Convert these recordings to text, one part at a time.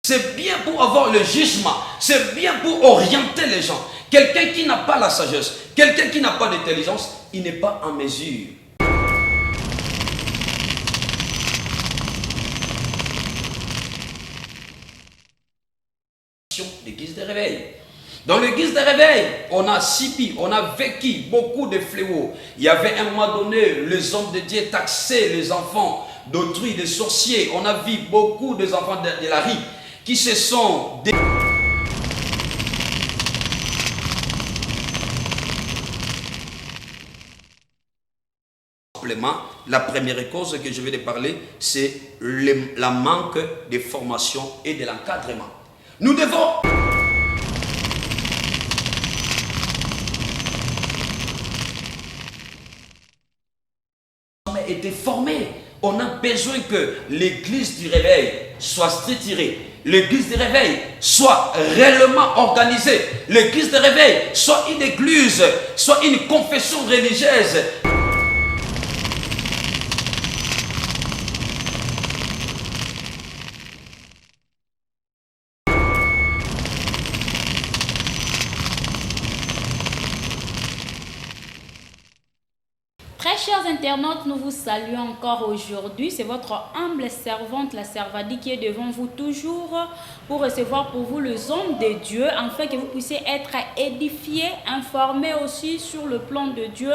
C'est bien pour avoir le jugement, c'est bien pour orienter les gens. Quelqu'un qui n'a pas la sagesse, quelqu'un qui n'a pas d'intelligence, il n'est pas en mesure. Le guise de réveil. Dans le guise de réveil, on a subi, on a vécu beaucoup de fléaux. Il y avait un moment donné, les hommes de Dieu taxaient les enfants d'autrui, des sorciers. On a vu beaucoup des enfants de la rue qui se sont... La première cause que je vais te parler, c'est la manque de formation et de l'encadrement. Nous devons... été formés. On a besoin que l'église du réveil soit structurée. L'église du réveil soit réellement organisée. L'église du réveil soit une église, soit une confession religieuse. Très chers internautes, nous vous saluons encore aujourd'hui. C'est votre humble servante, la Servadi, qui est devant vous toujours pour recevoir pour vous le son de Dieu, afin que vous puissiez être édifiés, informés aussi sur le plan de Dieu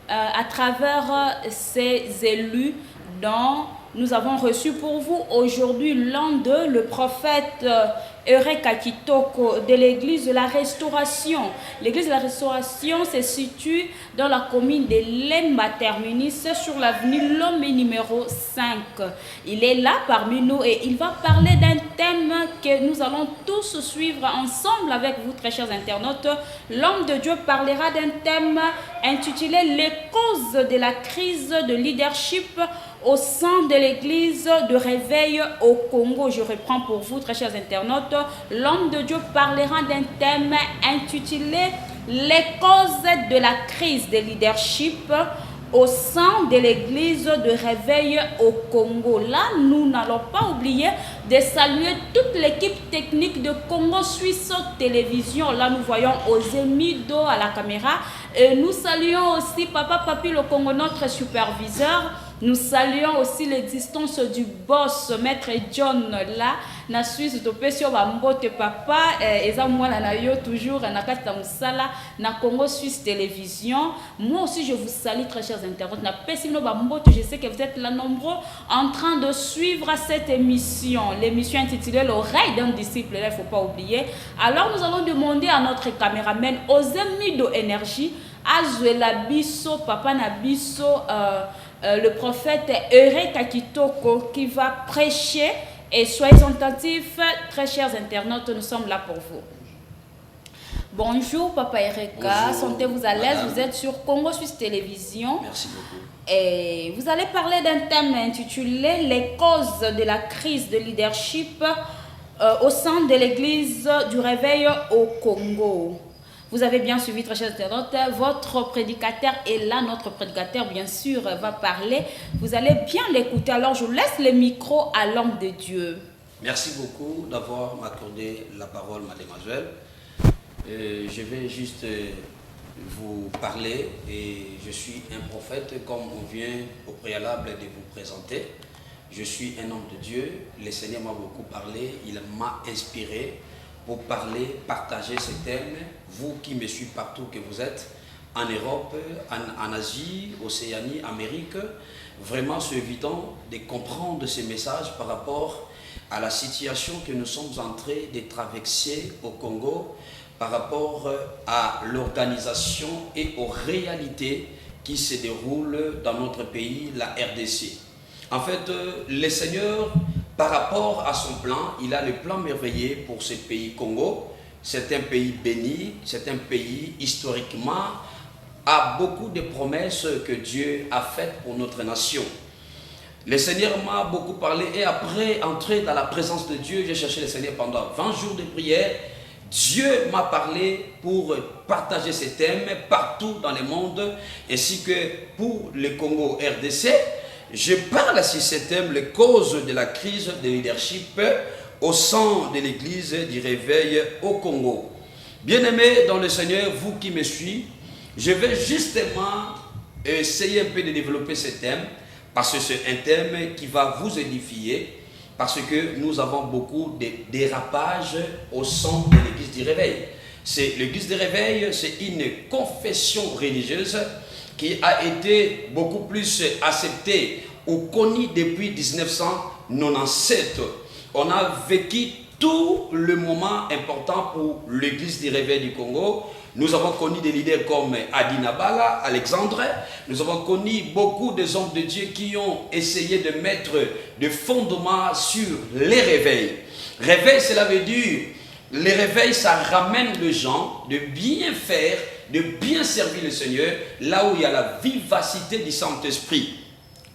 à travers ces élus dont nous avons reçu pour vous aujourd'hui l'un d'eux, le prophète Eureka Kitoko de l'église de la Restauration. L'église de la Restauration se situe dans la commune de Lemba Terminus sur l'avenue Lomé numéro 5. Il est là parmi nous et il va parler d'un thème que nous allons tous suivre ensemble avec vous, très chers internautes. L'homme de Dieu parlera d'un thème intitulé « Les causes de la crise de leadership au sein de l'église de réveil au Congo ». Je reprends pour vous, très chers internautes. L'homme de Dieu parlera d'un thème intitulé « Les causes de la crise de leadership au sein de l'église de réveil au Congo ». Là, nous n'allons pas oublier de saluer toute l'équipe technique de Congo Suisse Télévision. Là, nous voyons Ozemido à la caméra. Et nous saluons aussi Papa Papi le Congo, notre superviseur. Nous saluons aussi l'existence du boss, Maître John, là, na Suisse, Topesio Bambote Papa, et ça, moi, na yo toujours, na Kata Moussala, na Congo Suisse Télévision. Moi aussi, je vous salue, très chers internautes. Na Pesino Bambote, je sais que vous êtes là nombreux en train de suivre cette émission. L'émission intitulée L'oreille d'un disciple, là, il ne faut pas oublier. Alors, nous allons demander à notre caméraman, Ozemido Énergie, Azuela Bisso, Papa Nabisso, le prophète Eureka Kitoko qui va prêcher, et soyez attentifs, très chers internautes, nous sommes là pour vous. Bonjour Papa Eureka, sentez-vous à l'aise, vous êtes sur Congo Suisse Télévision. Merci beaucoup. Et vous allez parler d'un thème intitulé « Les causes de la crise de leadership au sein de l'église du réveil au Congo ». Vous avez bien suivi, très chers internautes, votre prédicateur est là, notre prédicateur bien sûr va parler. Vous allez bien l'écouter, alors je laisse le micro à l'homme de Dieu. Merci beaucoup d'avoir m'accordé la parole, mademoiselle. Je vais juste vous parler, et je suis un prophète comme on vient au préalable de vous présenter. Je suis un homme de Dieu, le Seigneur m'a beaucoup parlé, il m'a inspiré pour parler, partager ce thème. Vous qui me suivez partout que vous êtes, en Europe, en Asie, Océanie, Amérique, vraiment c'est évident de comprendre ces messages par rapport à la situation que nous sommes en train de traverser au Congo, par rapport à l'organisation et aux réalités qui se déroulent dans notre pays, la RDC. En fait, le Seigneur, par rapport à son plan, il a le plan merveilleux pour ce pays Congo. C'est un pays béni, c'est un pays historiquement a beaucoup de promesses que Dieu a faites pour notre nation. Le Seigneur m'a beaucoup parlé, et après entrer dans la présence de Dieu, j'ai cherché le Seigneur pendant 20 jours de prière. Dieu m'a parlé pour partager ces thèmes partout dans le monde, ainsi que pour le Congo RDC. Je parle sur ce thème, les causes de la crise de leadership au sein de l'église du réveil au Congo. Bien-aimés dans le Seigneur, vous qui me suivez, je vais justement essayer un peu de développer ce thème, parce que c'est un thème qui va vous édifier, parce que nous avons beaucoup de dérapages au sein de l'église du réveil. L'église du réveil, c'est une confession religieuse qui a été beaucoup plus acceptée ou connue depuis 1997. On a vécu tout le moment important pour l'église du réveil du Congo. Nous avons connu des leaders comme Adi Nabala, Alexandre. Nous avons connu beaucoup des hommes de Dieu qui ont essayé de mettre des fondements sur les réveils. Réveil, cela veut dire, les réveils, ça ramène les gens de bien faire, de bien servir le Seigneur, là où il y a la vivacité du Saint-Esprit.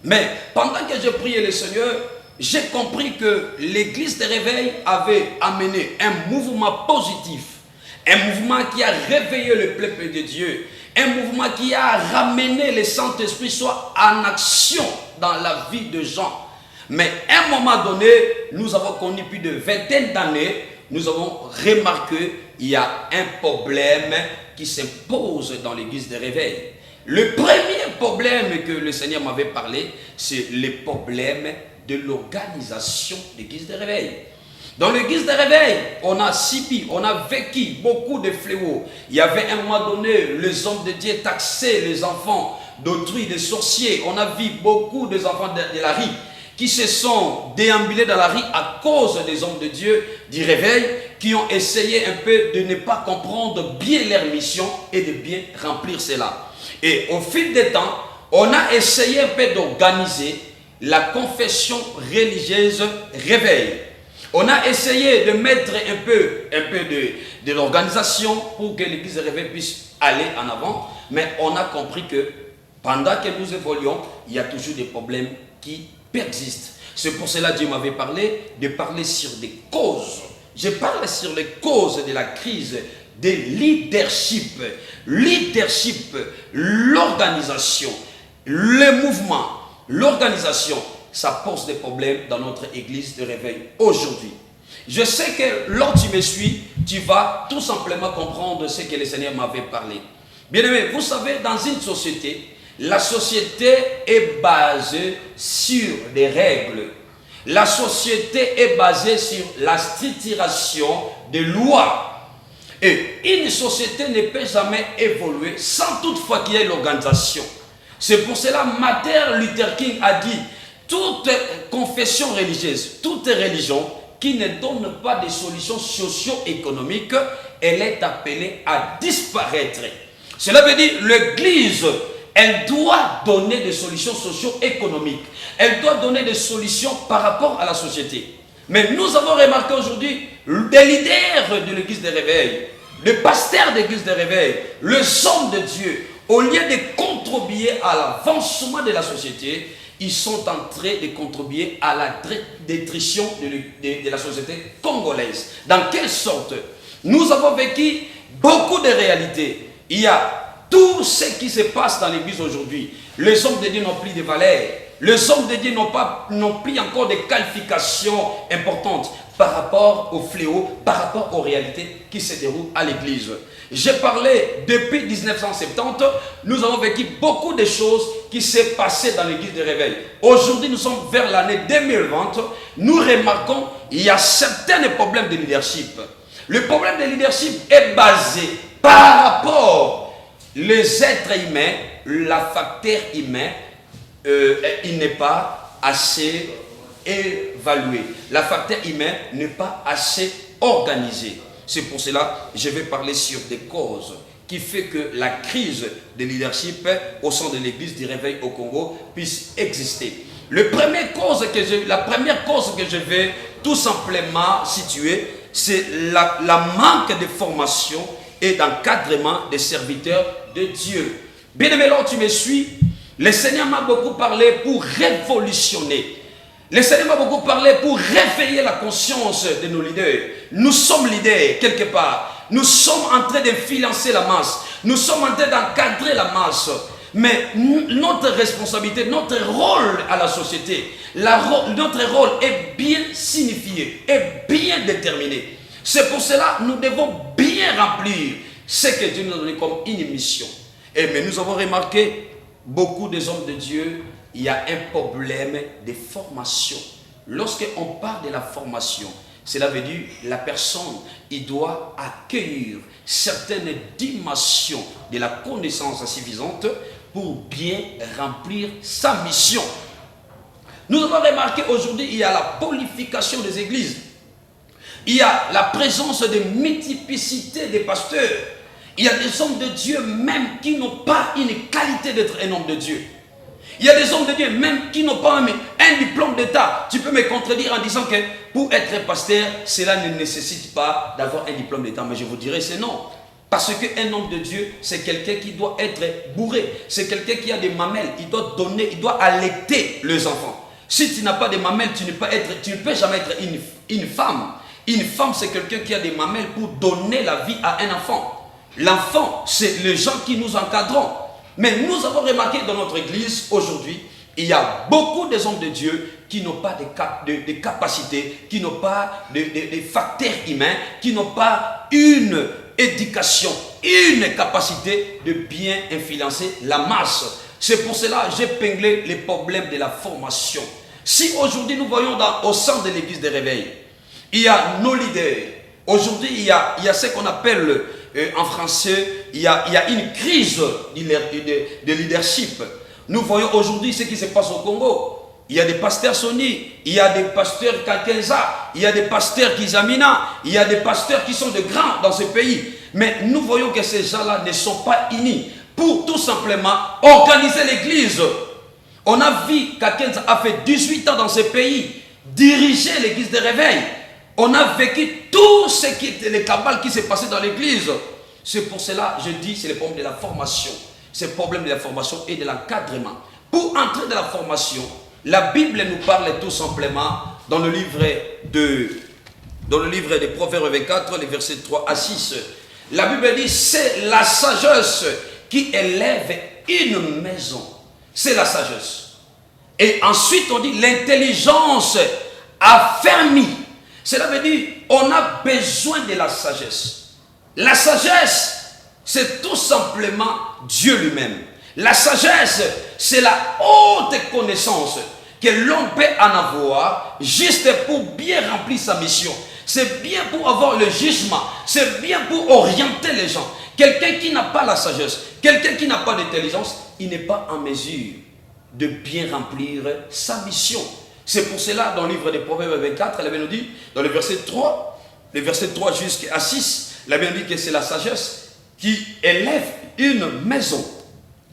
Mais pendant que je priais le Seigneur, j'ai compris que l'église de réveil avait amené un mouvement positif, un mouvement qui a réveillé le peuple de Dieu, un mouvement qui a ramené le Saint-Esprit soit en action dans la vie de gens. Mais à un moment donné, nous avons connu plus de vingtaine d'années, nous avons remarqué qu'il y a un problème qui s'impose dans l'église de réveil. Le premier problème que le Seigneur m'avait parlé, c'est le problème de l'organisation de l'église de réveil. Dans l'église de réveil, on a subi, on a vécu beaucoup de fléaux. Il y avait à un moment donné, les hommes de Dieu taxaient les enfants d'autrui, des sorciers. On a vu beaucoup des enfants de la rue qui se sont déambulés dans la rue à cause des hommes de Dieu du réveil, qui ont essayé un peu de ne pas comprendre bien leur mission et de bien remplir cela. Et au fil des temps, on a essayé un peu d'organiser la confession religieuse réveil. On a essayé de mettre un peu de l'organisation pour que l'église de réveil puisse aller en avant, mais on a compris que pendant que nous évoluons, il y a toujours des problèmes qui persistent. C'est pour cela que Dieu m'avait parlé de parler sur des causes. Je parle sur les causes de la crise de leadership. Leadership, l'organisation, le mouvement, l'organisation, ça pose des problèmes dans notre église de réveil aujourd'hui. Je sais que lorsque tu me suis, tu vas tout simplement comprendre ce que le Seigneur m'avait parlé. Bien-aimés, vous savez, dans une société, la société est basée sur des règles. La société est basée sur la structuration des lois. Et une société ne peut jamais évoluer sans toutefois qu'il y ait l'organisation. C'est pour cela que Martin Luther King a dit, toute confession religieuse, toute religion qui ne donne pas de solutions socio-économiques, elle est appelée à disparaître. Cela veut dire l'église, elle doit donner des solutions socio-économiques. Elle doit donner des solutions par rapport à la société. Mais nous avons remarqué aujourd'hui des leaders de l'église de réveil, les pasteurs de l'église de réveil, les hommes de Dieu, au lieu de contribuer à l'avancement de la société, ils sont en train de contribuer à la détrition de la société congolaise. Dans quelle sorte? Nous avons vécu beaucoup de réalités. Il y a tout ce qui se passe dans l'église aujourd'hui. Les hommes de Dieu n'ont plus de valeur. Les hommes de Dieu n'ont plus encore de qualifications importantes par rapport aux fléaux, par rapport aux réalités qui se déroulent à l'église. J'ai parlé depuis 1970, nous avons vécu beaucoup de choses qui s'est passé dans l'église de réveil. Aujourd'hui, nous sommes vers l'année 2020. Nous remarquons qu'il y a certains problèmes de leadership. Le problème de leadership est basé par rapport les êtres humains, la facteur humain, il n'est pas assez évalué. La facteur humain n'est pas assez organisé. C'est pour cela que je vais parler sur des causes qui font que la crise de leadership au sein de l'église du réveil au Congo puisse exister. La première cause que je vais tout simplement situer, c'est la manque de formation et d'encadrement des serviteurs de Dieu. Bien aimé, là tu me suis, le Seigneur m'a beaucoup parlé pour révolutionner. Le Seigneur m'a beaucoup parlé pour réveiller la conscience de nos leaders. Nous sommes leaders quelque part. Nous sommes en train d'influencer la masse. Nous sommes en train d'encadrer la masse. Mais notre responsabilité, notre rôle à la société, notre rôle est bien signifié, est bien déterminé. C'est pour cela que nous devons bien remplir ce que Dieu nous a donné comme une mission. Mais nous avons remarqué, beaucoup des hommes de Dieu, il y a un problème de formation. Lorsqu'on parle de la formation, cela veut dire la personne, il doit accueillir certaines dimensions de la connaissance suffisante pour bien remplir sa mission. Nous avons remarqué aujourd'hui, il y a la polification des églises. Il y a la présence de multiplicité des pasteurs. Il y a des hommes de Dieu même qui n'ont pas une qualité d'être un homme de Dieu. Il y a des hommes de Dieu même qui n'ont pas un diplôme d'État. Tu peux me contredire en disant que pour être pasteur, cela ne nécessite pas d'avoir un diplôme d'État. Mais je vous dirais c'est non. Parce qu'un homme de Dieu, c'est quelqu'un qui doit être bourré. C'est quelqu'un qui a des mamelles. Il doit donner, il doit allaiter les enfants. Si tu n'as pas de mamelles, tu ne peux jamais être une femme. Une femme, c'est quelqu'un qui a des mamelles pour donner la vie à un enfant. L'enfant, c'est les gens qui nous encadrent. Mais nous avons remarqué dans notre église aujourd'hui, il y a beaucoup des hommes de Dieu qui n'ont pas de capacités, qui n'ont pas de facteurs humains, qui n'ont pas une éducation, une capacité de bien influencer la masse. C'est pour cela que j'ai épinglé les problèmes de la formation. Si aujourd'hui nous voyons au sein de l'église des réveils, il y a nos leaders. Aujourd'hui, il y a ce qu'on appelle en français, il y a une crise de leadership. Nous voyons aujourd'hui ce qui se passe au Congo. Il y a des pasteurs Sony, il y a des pasteurs Kakenza, il y a des pasteurs Kizamina, il y a des pasteurs qui sont de grands dans ce pays. Mais nous voyons que ces gens-là ne sont pas unis pour tout simplement organiser l'église. On a vu Kakenza a fait 18 ans dans ce pays, diriger l'église de réveil. On a vécu tout ce qui était les cabales qui s'est passé dans l'église. C'est pour cela que je dis c'est le problème de la formation. C'est le problème de la formation et de l'encadrement. Pour entrer dans la formation, la Bible nous parle tout simplement dans le livre des Proverbes 24, les versets 3 à 6. La Bible dit c'est la sagesse qui élève une maison. C'est la sagesse. Et ensuite on dit l'intelligence affermit. Cela veut dire on a besoin de la sagesse. La sagesse, c'est tout simplement Dieu lui-même. La sagesse, c'est la haute connaissance que l'homme peut en avoir juste pour bien remplir sa mission. C'est bien pour avoir le jugement. C'est bien pour orienter les gens. Quelqu'un qui n'a pas la sagesse, quelqu'un qui n'a pas d'intelligence, il n'est pas en mesure de bien remplir sa mission. C'est pour cela, dans le livre des Proverbes 24, la Bible nous dit, dans le verset 3 jusqu'à 6, la Bible dit que c'est la sagesse qui élève une maison.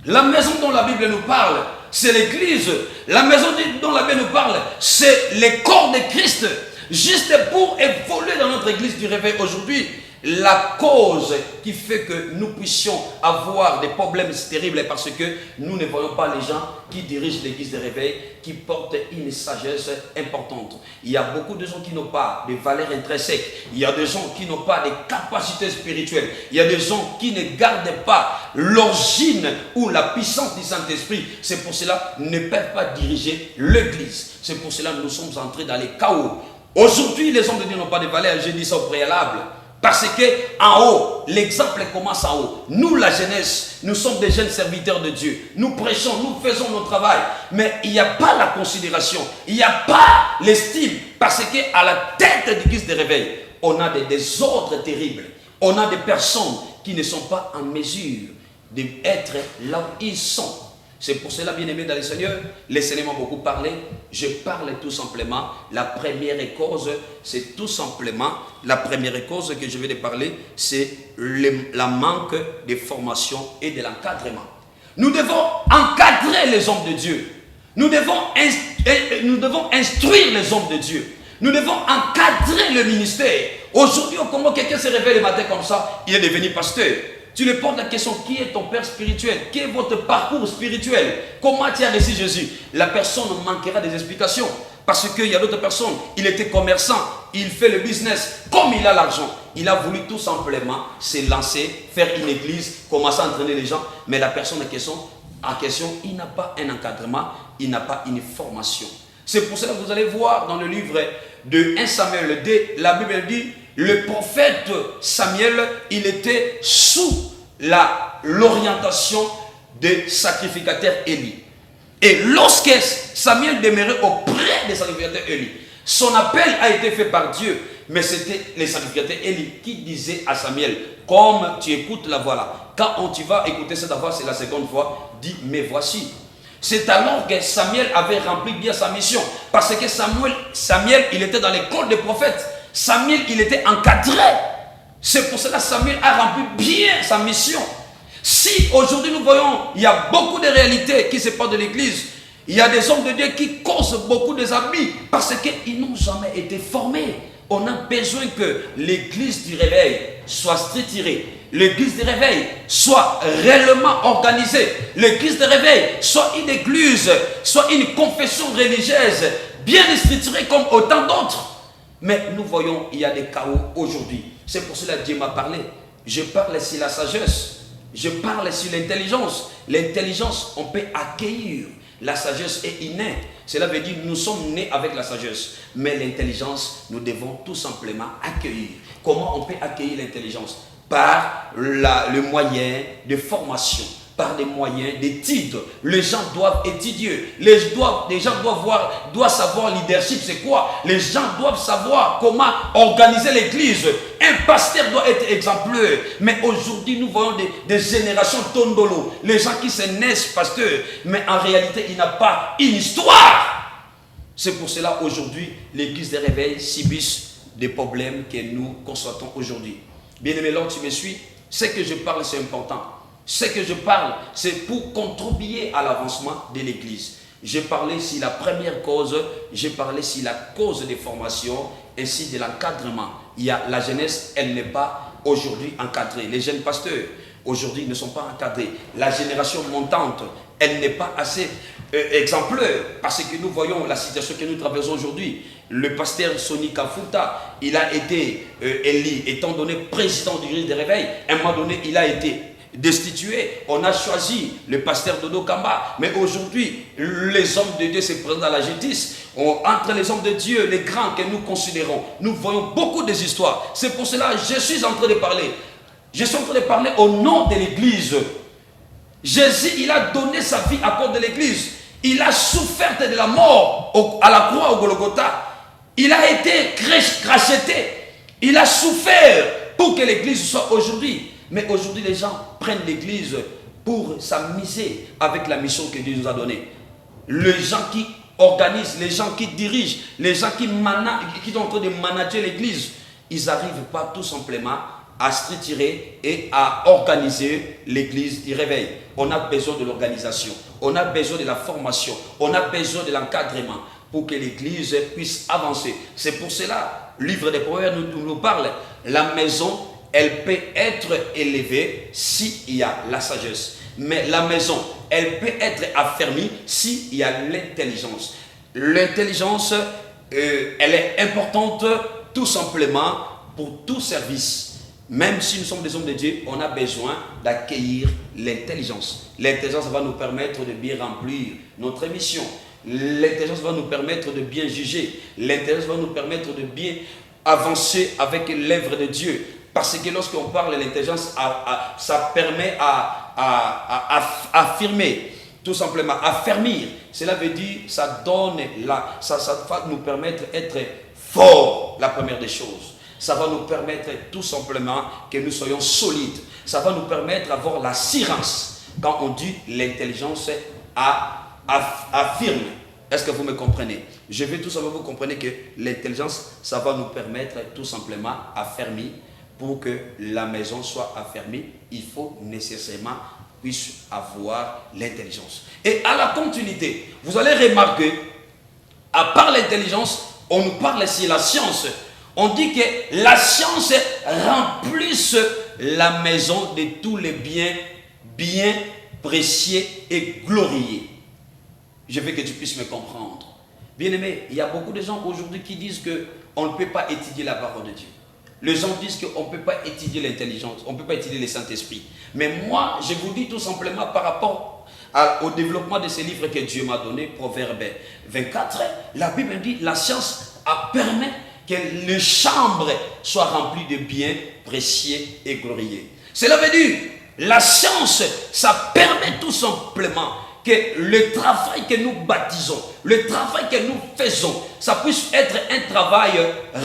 La maison dont la Bible nous parle, c'est l'église. La maison dont la Bible nous parle, c'est le corps de Christ. Juste pour évoluer dans notre église du réveil aujourd'hui, la cause qui fait que nous puissions avoir des problèmes terribles parce que nous ne voyons pas les gens qui dirigent l'église de réveil, qui portent une sagesse importante. Il y a beaucoup de gens qui n'ont pas de valeurs intrinsèques. Il y a des gens qui n'ont pas de capacités spirituelles. Il y a des gens qui ne gardent pas l'origine ou la puissance du Saint-Esprit. C'est pour cela qu'ils ne peuvent pas diriger l'église. C'est pour cela que nous sommes entrés dans les chaos. Aujourd'hui, les hommes de Dieu n'ont pas de valeur. Je dis ça au préalable. Parce que en haut, l'exemple commence en haut. Nous, la jeunesse, nous sommes des jeunes serviteurs de Dieu. Nous prêchons, nous faisons notre travail. Mais il n'y a pas la considération. Il n'y a pas l'estime. Parce qu'à la tête de l'église de réveil, on a des désordres terribles. On a des personnes qui ne sont pas en mesure d'être là où ils sont. C'est pour cela, bien-aimés dans le Seigneur, le Seigneur m'a beaucoup parlé. Je parle tout simplement, la première cause, c'est tout simplement, la première cause que je vais te parler, c'est la manque de formation et de l'encadrement. Nous devons encadrer les hommes de Dieu. Nous devons instruire les hommes de Dieu. Nous devons encadrer le ministère. Aujourd'hui, au Congo, quelqu'un se réveille le matin comme ça, il est devenu pasteur. Tu lui poses la question, qui est ton père spirituel? Quel est votre parcours spirituel? Comment tu as reçu Jésus? La personne manquera des explications. Parce qu'il y a d'autres personnes, il était commerçant, il fait le business, comme il a l'argent. Il a voulu tout simplement se lancer, faire une église, commencer à entraîner les gens. Mais la personne en question, en question, il n'a pas un encadrement, il n'a pas une formation. C'est pour cela que vous allez voir dans le livre de 1 Samuel, la Bible dit, le prophète Samuel, il était sous l'orientation des sacrificateurs Élie. Et lorsque Samuel demeurait auprès des sacrificateurs Élie, son appel a été fait par Dieu, mais c'était les sacrificateurs Élie qui disaient à Samuel, comme tu écoutes la voix là, quand tu vas écouter cette voix, c'est la seconde fois, dis, mais voici. C'est alors que Samuel avait rempli bien sa mission. Parce que Samuel, il était dans l'école des prophètes. Samuel, il était encadré. C'est pour cela que Samuel a rempli bien sa mission. Si aujourd'hui nous voyons, il y a beaucoup de réalités qui se passent de l'église. Il y a des hommes de Dieu qui causent beaucoup des habits parce qu'ils n'ont jamais été formés. On a besoin que l'église du réveil soit structurée. L'église de réveil soit réellement organisée. L'église de réveil soit une église, soit une confession religieuse bien structurée comme autant d'autres. Mais nous voyons, il y a des chaos aujourd'hui. C'est pour cela que Dieu m'a parlé. Je parle sur la sagesse. Je parle sur l'intelligence. L'intelligence, on peut accueillir. La sagesse est innée. Cela veut dire que nous sommes nés avec la sagesse. Mais l'intelligence, nous devons tout simplement accueillir. Comment on peut accueillir l'intelligence? Par le moyen de formation, par des moyens d'études. Les gens doivent étudier. Les gens doivent savoir leadership, c'est quoi? Les gens doivent savoir comment organiser l'église. Un pasteur doit être exemplaire. Mais aujourd'hui, nous voyons des générations tondolo. Les gens qui se naissent pasteurs, mais en réalité, il n'a pas une histoire. C'est pour cela, aujourd'hui, l'église des réveils subissent des problèmes que nous constatons aujourd'hui. Bien-aimé, là tu me suis, ce que je parle, c'est important. Ce que je parle, c'est pour contribuer à l'avancement de l'église. J'ai parlé sur la première cause, j'ai parlé sur la cause des formations, ainsi de l'encadrement. La jeunesse, elle n'est pas aujourd'hui encadrée. Les jeunes pasteurs, aujourd'hui, ne sont pas encadrés. La génération montante, elle n'est pas assez exemplaire, parce que nous voyons la situation que nous traversons aujourd'hui. Le pasteur Sonny Kafuta, il a été élu, étant donné président du Gris des Réveils. À un moment donné, il a été destitué. On a choisi le pasteur Dodo Kamba. Mais aujourd'hui, les hommes de Dieu se présentent à la justice. Entre les hommes de Dieu, les grands que nous considérons, nous voyons beaucoup des histoires. C'est pour cela que je suis en train de parler. Je suis en train de parler au nom de l'église. Jésus, il a donné sa vie à cause de l'église. Il a souffert de la mort à la croix au Golgotha. Il a été racheté. Il a souffert pour que l'église soit aujourd'hui. Mais aujourd'hui, les gens prennent l'église pour s'amuser avec la mission que Dieu nous a donnée. Les gens qui organisent, les gens qui dirigent, les gens qui sont en train de manager l'église, ils n'arrivent pas tout simplement à structurer et à organiser l'église du réveil. On a besoin de l'organisation, on a besoin de la formation, on a besoin de l'encadrement pour que l'église puisse avancer. C'est pour cela, le livre des Proverbes nous parle, la maison, elle peut être élevée s'il y a la sagesse. Mais la maison, elle peut être affermie s'il y a l'intelligence. L'intelligence, elle est importante tout simplement pour tout service. Même si nous sommes des hommes de Dieu, on a besoin d'accueillir l'intelligence. L'intelligence va nous permettre de bien remplir notre mission. L'intelligence va nous permettre de bien juger. L'intelligence va nous permettre de bien avancer avec l'œuvre de Dieu. Parce que lorsqu'on parle de l'intelligence, ça permet à affirmer, tout simplement, affermir. Cela veut dire, ça va nous permettre d'être forts, la première des choses. Ça va nous permettre tout simplement que nous soyons solides. Ça va nous permettre d'avoir l'assurance. Quand on dit l'intelligence affirme. Est-ce que vous me comprenez? Je veux tout simplement vous comprendre que l'intelligence, ça va nous permettre tout simplement affermir. Pour que la maison soit affermie, il faut nécessairement puisse avoir l'intelligence. Et à la continuité, vous allez remarquer, à part l'intelligence, on nous parle sur la science. On dit que la science remplisse la maison de tous les biens précieux et glorieux. Je veux que tu puisses me comprendre. Bien-aimé, il y a beaucoup de gens aujourd'hui qui disent qu'on ne peut pas étudier la parole de Dieu. Les gens disent qu'on ne peut pas étudier l'intelligence, on ne peut pas étudier le Saint-Esprit. Mais moi, je vous dis tout simplement par rapport au développement de ces livres que Dieu m'a donné, Proverbe 24, la Bible dit la science permet que les chambres soient remplies de biens précieux et glorieux. Cela veut dire, la science, ça permet tout simplement que le travail que nous baptisons, le travail que nous faisons, ça puisse être un travail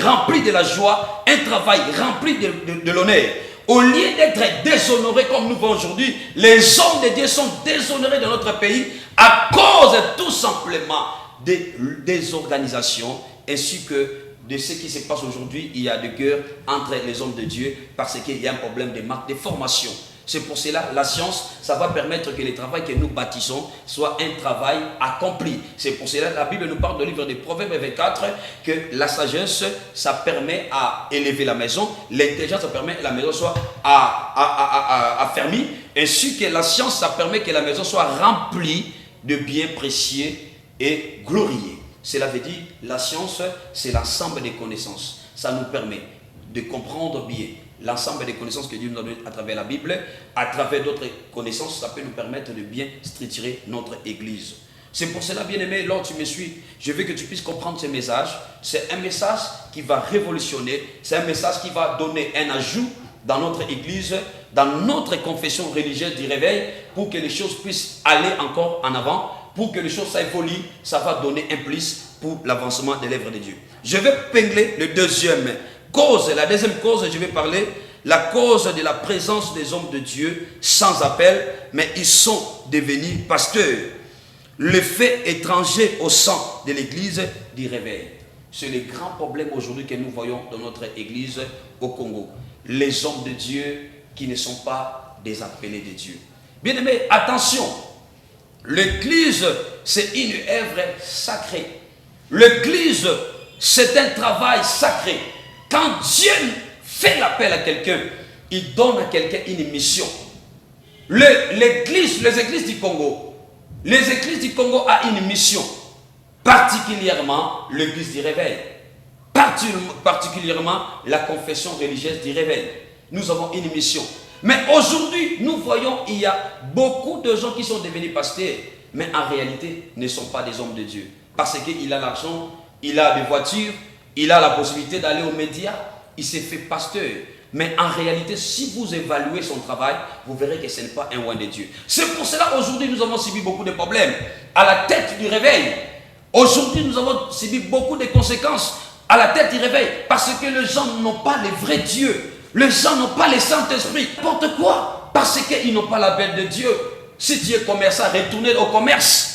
rempli de la joie, un travail rempli de l'honneur. Au lieu d'être déshonorés comme nous voyons aujourd'hui, les hommes de Dieu sont déshonorés dans notre pays à cause tout simplement des organisations ainsi que de ce qui se passe aujourd'hui. Il y a des guerres entre les hommes de Dieu parce qu'il y a un problème de marque de formation. C'est pour cela la science, ça va permettre que le travail que nous bâtissons soit un travail accompli. C'est pour cela la Bible nous parle du livre des Proverbes 24 que la sagesse, ça permet à élever la maison, l'intelligence, ça permet que la maison soit affermie, ainsi que la science, ça permet que la maison soit remplie de biens précieux et glorieux. Cela veut dire la science, c'est l'ensemble des connaissances. Ça nous permet de comprendre bien l'ensemble des connaissances que Dieu nous donne à travers la Bible, à travers d'autres connaissances, ça peut nous permettre de bien structurer notre église. C'est pour cela, bien-aimé, lorsque tu me suis, je veux que tu puisses comprendre ce message. C'est un message qui va révolutionner, c'est un message qui va donner un ajout dans notre église, dans notre confession religieuse du réveil, pour que les choses puissent aller encore en avant, pour que les choses s'évoluent, ça va donner un plus pour l'avancement de l'œuvre de Dieu. Je vais pingler le deuxième cause. La deuxième cause, je vais parler la cause de la présence des hommes de Dieu sans appel, mais ils sont devenus pasteurs. Le fait étranger au sein de l'église du réveil. C'est le grand problème aujourd'hui que nous voyons dans notre église au Congo. Les hommes de Dieu qui ne sont pas des appelés de Dieu. Bien aimé, attention. L'église, c'est une œuvre sacrée. L'église, c'est un travail sacré. Quand Dieu fait l'appel à quelqu'un, il donne à quelqu'un une mission. Les églises du Congo ont une mission. Particulièrement l'église du réveil. Particulièrement la confession religieuse du réveil. Nous avons une mission. Mais aujourd'hui, nous voyons il y a beaucoup de gens qui sont devenus pasteurs, mais en réalité ne sont pas des hommes de Dieu. Parce qu'il a l'argent, il a des voitures, il a la possibilité d'aller aux médias, il s'est fait pasteur. Mais en réalité, si vous évaluez son travail, vous verrez que ce n'est pas un roi de Dieu. C'est pour cela aujourd'hui nous avons subi beaucoup de problèmes. À la tête du réveil, aujourd'hui nous avons subi beaucoup de conséquences à la tête du réveil. Parce que les gens n'ont pas le vrai Dieu. Les gens n'ont pas le Saint-Esprit. N'importe quoi. Parce qu'ils n'ont pas l'appel de Dieu. Si tu es commerçant, retournez au commerce.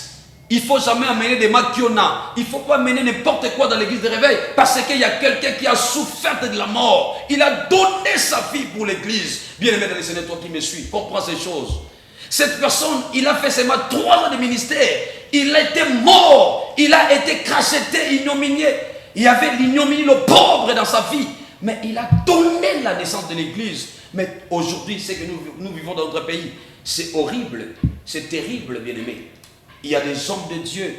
Il ne faut jamais amener des maquiona. Il ne faut pas amener n'importe quoi dans l'église de réveil. Parce qu'il y a quelqu'un qui a souffert de la mort. Il a donné sa vie pour l'église. Bien aimé dans le Seigneur, toi qui me suis, comprends ces choses. Cette personne, il a fait seulement 3 ans de ministère. Il a été mort. Il a été cracheté, ignominé. Il y avait l'ignominie, le pauvre dans sa vie. Mais il a donné la naissance de l'église. Mais aujourd'hui, ce que nous vivons dans notre pays, c'est horrible. C'est terrible, bien aimé. Il y a des hommes de Dieu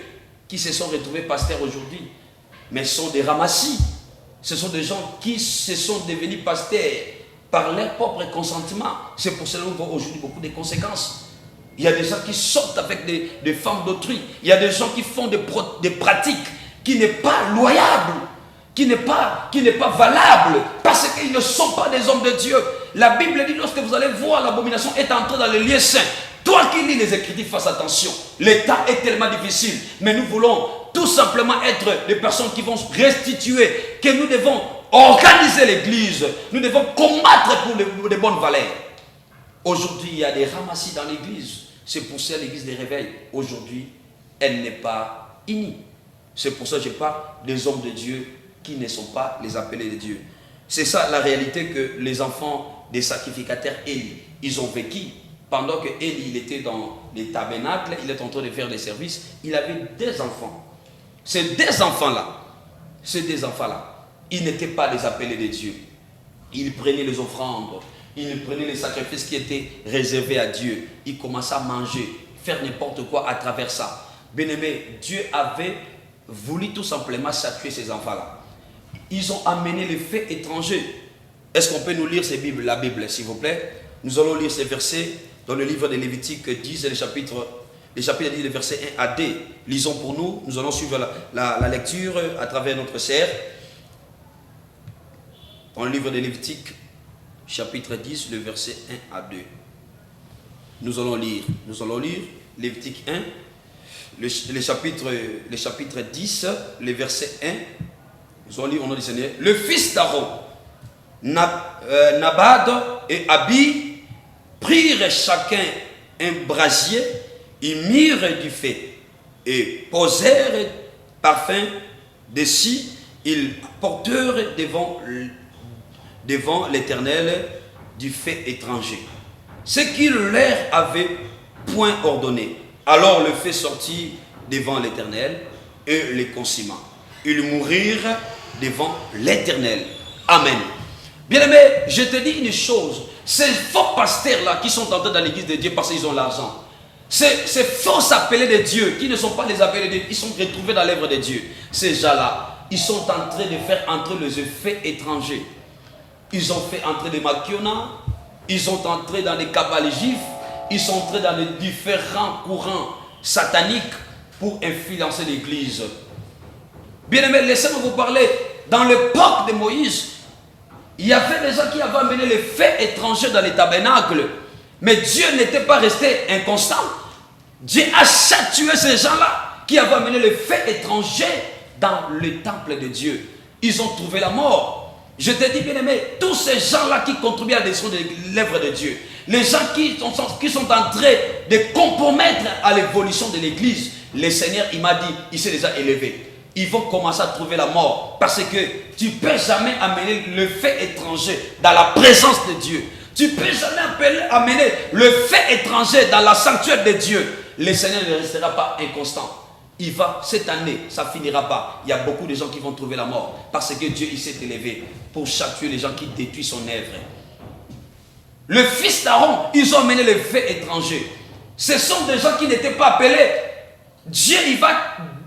qui se sont retrouvés pasteurs aujourd'hui, mais sont des ramassis. Ce sont des gens qui se sont devenus pasteurs par leur propre consentement. C'est pour cela qu'on voit aujourd'hui beaucoup de conséquences. Il y a des gens qui sortent avec des femmes d'autrui. Il y a des gens qui font des pratiques qui n'est pas loyable, qui n'est pas valable, parce qu'ils ne sont pas des hommes de Dieu. La Bible dit, lorsque vous allez voir l'abomination est entrée dans les lieux saints, toi qui lis les Écritures, fais attention. L'état est tellement difficile, mais nous voulons tout simplement être des personnes qui vont restituer, que nous devons organiser l'église, nous devons combattre pour de bonnes valeurs. Aujourd'hui, il y a des ramassis dans l'église. C'est pour ça l'église des réveils, aujourd'hui, elle n'est pas unie. C'est pour ça que je parle des hommes de Dieu qui ne sont pas les appelés de Dieu. C'est ça la réalité que les enfants des sacrificateurs Élie, ils ont vécu. Pendant que Élie, il était dans les tabernacles, il est en train de faire des services, il avait 2 enfants. Ces 2 enfants-là, ils n'étaient pas les appelés de Dieu. Ils prenaient les offrandes, ils prenaient les sacrifices qui étaient réservés à Dieu. Ils commençaient à manger, faire n'importe quoi à travers ça. Bien-aimé, Dieu avait voulu tout simplement sacrifier ces enfants-là. Ils ont amené les faits étrangers. Est-ce qu'on peut nous lire la Bible, s'il vous plaît? Nous allons lire ces versets dans le livre de Lévitique 10, le chapitre le chapitre 10, le verset 1 à 2. Lisons pour nous. Nous allons suivre la lecture à travers notre serre. Dans le livre de Lévitique, chapitre 10, le verset 1 à 2. Nous allons lire Lévitique 1, le chapitre 10, le verset 1. Nous allons lire au nom du Seigneur. Le fils d'Aaron, Nabad et Abi, prirent chacun un brasier, ils mirent du feu et posèrent parfum dessus, ils portèrent devant l'Éternel du feu étranger, ce qu'il leur avait point ordonné. Alors le feu sortit devant l'Éternel et les consuma. Ils mourirent devant l'Éternel. Amen. Bien-aimé, je te dis une chose. Ces faux pasteurs-là qui sont entrés dans l'église de Dieu parce qu'ils ont l'argent, ces faux appelés de Dieu qui ne sont pas les appelés de Dieu, ils sont retrouvés dans l'œuvre de Dieu. Ces gens-là, ils sont en train de faire entrer les effets étrangers. Ils ont fait entrer des maquiona, ils sont entrés dans les kabbales juifs, ils sont entrés dans les différents courants sataniques pour influencer l'église. Bien-aimés, laissez-moi vous parler. Dans l'époque de Moïse, il y avait des gens qui avaient amené les faits étrangers dans les tabernacles. Mais Dieu n'était pas resté inconstant. Dieu a châtié ces gens-là qui avaient amené les faits étrangers dans le temple de Dieu. Ils ont trouvé la mort. Je te dis, bien-aimé, tous ces gens-là qui contribuent à la destruction de l'œuvre de Dieu, les gens qui sont en train de compromettre à l'évolution de l'église, le Seigneur, il m'a dit, il s'est déjà élevé. Ils vont commencer à trouver la mort. Parce que tu ne peux jamais amener le fait étranger dans la présence de Dieu. Tu ne peux jamais amener le fait étranger dans la sanctuaire de Dieu. Le Seigneur ne restera pas inconstant. Il va, cette année, ça ne finira pas. Il y a beaucoup de gens qui vont trouver la mort. Parce que Dieu, il s'est élevé pour châtier les gens qui détruisent son œuvre. Le fils d'Aaron, ils ont amené le fait étranger. Ce sont des gens qui n'étaient pas appelés. Dieu,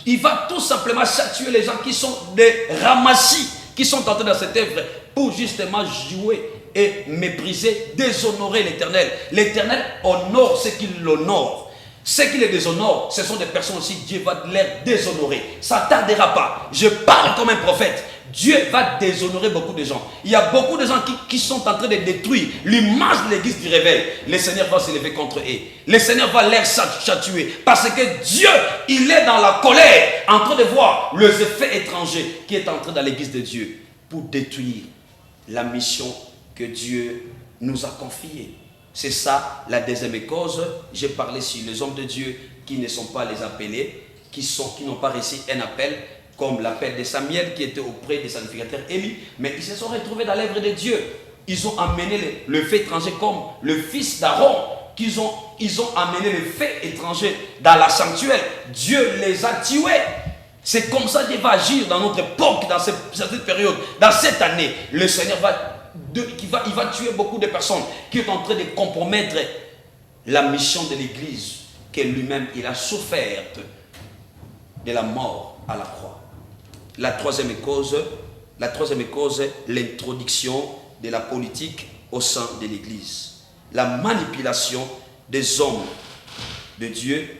il va tout simplement châtier les gens qui sont des ramassis, qui sont entrés dans cette œuvre pour justement jouer et mépriser, déshonorer l'Éternel. L'Éternel honore ceux qui l'honorent. Ceux qui les déshonorent, ce sont des personnes aussi, Dieu va les déshonorer. Ça ne tardera pas. Je parle comme un prophète. Dieu va déshonorer beaucoup de gens. Il y a beaucoup de gens qui sont en train de détruire l'image de l'église du réveil. Le Seigneur va s'élever contre eux. Le Seigneur va les châtier. Parce que Dieu, il est dans la colère, en train de voir les effets étrangers qui est entré dans l'église de Dieu pour détruire la mission que Dieu nous a confiée. C'est ça la deuxième cause. J'ai parlé sur les hommes de Dieu qui ne sont pas les appelés, qui n'ont pas reçu un appel, comme l'appel de Samuel qui était auprès des sacrificateurs Élie, mais ils se sont retrouvés dans l'œuvre de Dieu. Ils ont amené le fait étranger comme le fils d'Aaron, ils ont amené le fait étranger dans la sanctuaire. Dieu les a tués. C'est comme ça Dieu va agir dans notre époque, dans cette période, dans cette année. Le Seigneur il va tuer beaucoup de personnes qui sont en train de compromettre la mission de l'église, que lui-même il a souffert de la mort à la croix. La troisième cause, l'introduction de la politique au sein de l'église. La manipulation des hommes de Dieu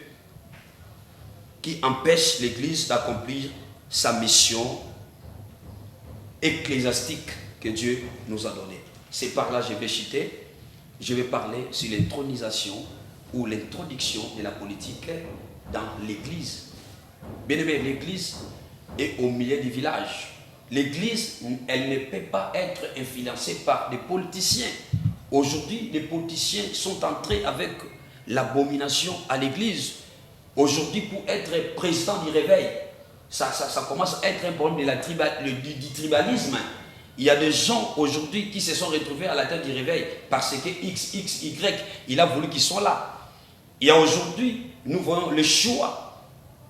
qui empêche l'église d'accomplir sa mission ecclésiastique que Dieu nous a donnée. C'est par là que je vais citer. Je vais parler sur l'intronisation ou l'introduction de la politique dans l'église. Bien aimé, l'église est au milieu du village. L'église, elle ne peut pas être influencée par des politiciens. Aujourd'hui, les politiciens sont entrés avec l'abomination à l'église. Aujourd'hui, pour être président du réveil, ça commence à être un problème du tribalisme. Il y a des gens aujourd'hui qui se sont retrouvés à la tête du réveil parce que XY, il a voulu qu'ils soient là. Et aujourd'hui, nous voyons le choix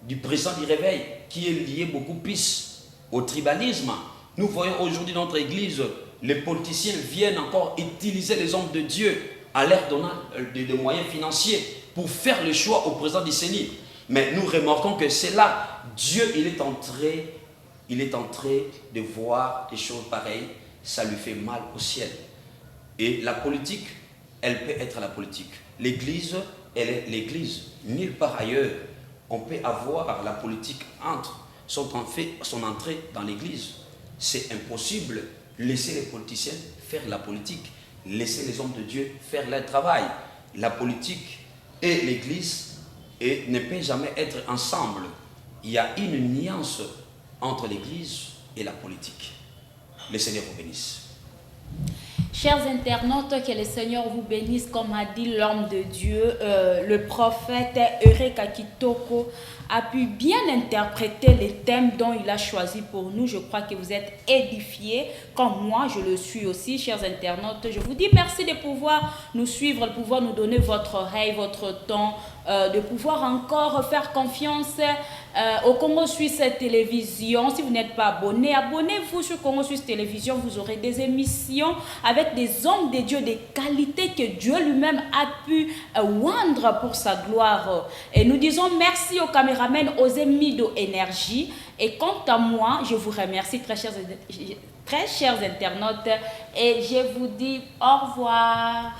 du président du réveil qui est lié beaucoup plus au tribalisme. Nous voyons aujourd'hui dans notre église, les politiciens viennent encore utiliser les hommes de Dieu à leur donnant des moyens financiers pour faire le choix au président du Seigneur. Mais nous remarquons que c'est là, Dieu il est en train de voir des choses pareilles, ça lui fait mal au ciel. Et la politique, elle peut être la politique. L'église elle est l'Église. Nulle part ailleurs, on peut avoir la politique entre son entrée dans l'Église. C'est impossible. Laissez les politiciens faire la politique. Laissez les hommes de Dieu faire leur travail. La politique et l'Église ne peuvent jamais être ensemble. Il y a une nuance entre l'Église et la politique. Le Seigneur vous bénisse. Chers internautes, que le Seigneur vous bénisse, comme a dit l'homme de Dieu, le prophète Eureka Kitoko a pu bien interpréter les thèmes dont il a choisi pour nous. Je crois que vous êtes édifiés, comme moi, je le suis aussi, chers internautes. Je vous dis merci de pouvoir nous suivre, de pouvoir nous donner votre oreille, votre temps, de pouvoir encore faire confiance au Congo Suisse Télévision. Si vous n'êtes pas abonné, abonnez-vous sur Congo Suisse Télévision. Vous aurez des émissions avec des hommes de Dieu, des qualités que Dieu lui-même a pu oindre pour sa gloire. Et nous disons merci aux caméramans, aux Emido Énergie. Et quant à moi, je vous remercie, très chers internautes, et je vous dis au revoir.